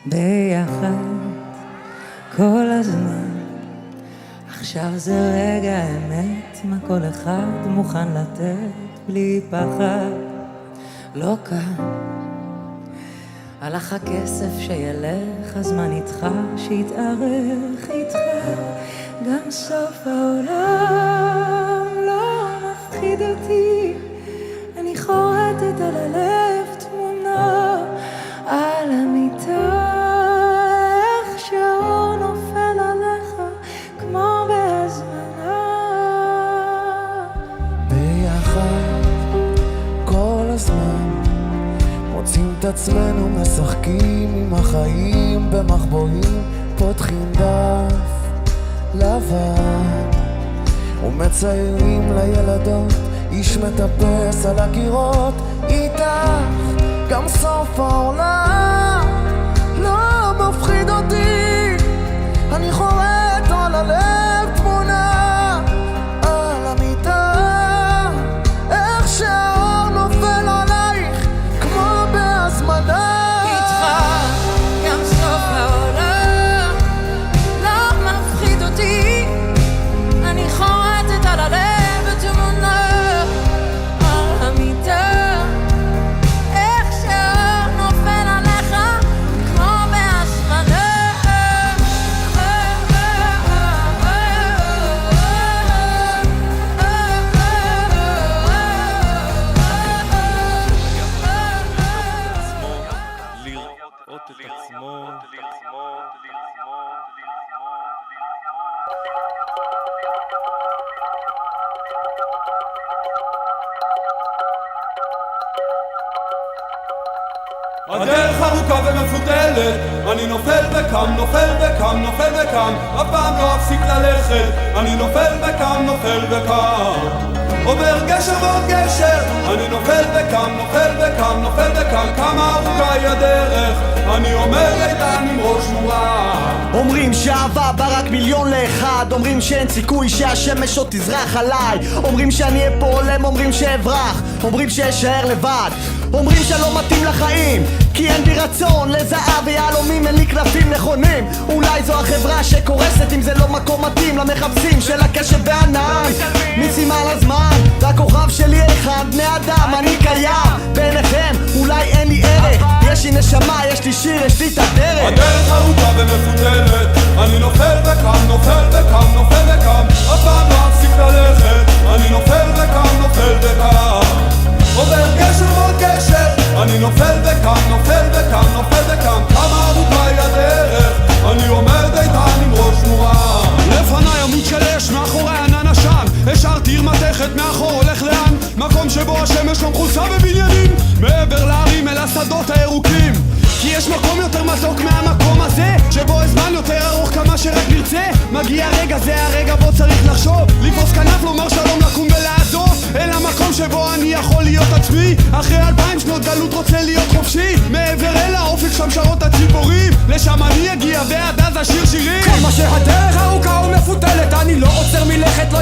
ביחד כל הזמן. עכשיו זה רגע האמת, מה כל אחד מוכן לתת בלי פחד. לא קל, הלך הכסף שילך, הזמן איתך שיתארך איתך. גם סוף העולם לא מפחיד אותי, אני חורטת על הלב תמונה על המיטה, איך שהאור נופל עליך כמו בהזמנה. ביחד כל הזמן מוצאים את עצמנו משחקים עם החיים במחבואים, פותחים דף לבן ומציירים לילדות, איש מטפס על הקירות איתך. גם סוף העולם לא מפחיד אותי, אני חורט על הלב תמונה על המיטה, איך שהאור נופל עלייך כמו בהזמנה. איתך גם סוף העולם לא מפחיד אותי, אני חורטת על הלב תמונה על המיטה, איך שהאור נופל עליך כמו בהזמנה. לראות את עצמו. הדרך ארוכה ומפותלת, אני נופל וקם, נופל וקם, נופל וקם, אף פעם לא אפסיק ללכת, אני נופל וקם, נופל וקם, עובר גשר ועוד גשר, אני נופל וקם, נופל וקם, נופל וקם, כמה ארוכה היא הדרך, אני עומד איתן עם ראש מורם. אומרים שאהבה בא רק מיליון לאחד, אומרים שאין סיכוי שהשמש עוד תזרח עליי, אומרים שאני אהיה פה עולם, אומרים שאברח, אומרים שאשאר לבד, אומרים שלא מתאים לחיים כי אין בי רצון לזהב ויהלומים, אין לי קלפים נכונים. אולי זו החברה שקורסת אם זה לא מקום מתאים למחפשים של הקשב והענן. מיסים על הזמן והכוכב שלי אחד, בני אדם אני קיים בעיניכם, אולי אין לי ערך, יש לי נשמה, יש לי שיר, יש לי את הדרך. הדרך ארוכה ומפותלת, אני נופל וקם, נופל וקם, נופל וקם, אף פעם לא אפסיק ללכת, אני נופל וקם, נופל וקם, עובר גשר ועוד גשר, אני נופל וקם, נופל וקם, נופל וקם, כמה ארוכה היא הדרך, אני עומד איתן עם ראש מורם. לפניי עמוד של אש, מאחורי ענן עשן, השארתי עיר מתכת, מאחור הולך לאן, מקום שבו השמש לא מכוסה בבניינים, מעבר להרים אל השדות הירוקים, כי יש מקום יותר מתוק מהמקום הזה, שבו הזמן יותר ארוך כמה שרק נרצה. מגיע רגע, זה הרגע בו צריך לחשוב, לפרוס כנף, לומר שלום, לקום ולעזוב אל המקום שבו אני יכול להיות עצמי, אחרי 2000 שנות גלות רוצה להיות חופשי, מעבר אל האופק שם שרות הציפורים, לשם אני אגיע ועד אז אשיר שירים. כל מה שהדרך ארוכה ומפותלת, אני לא עוצר מלכת, לא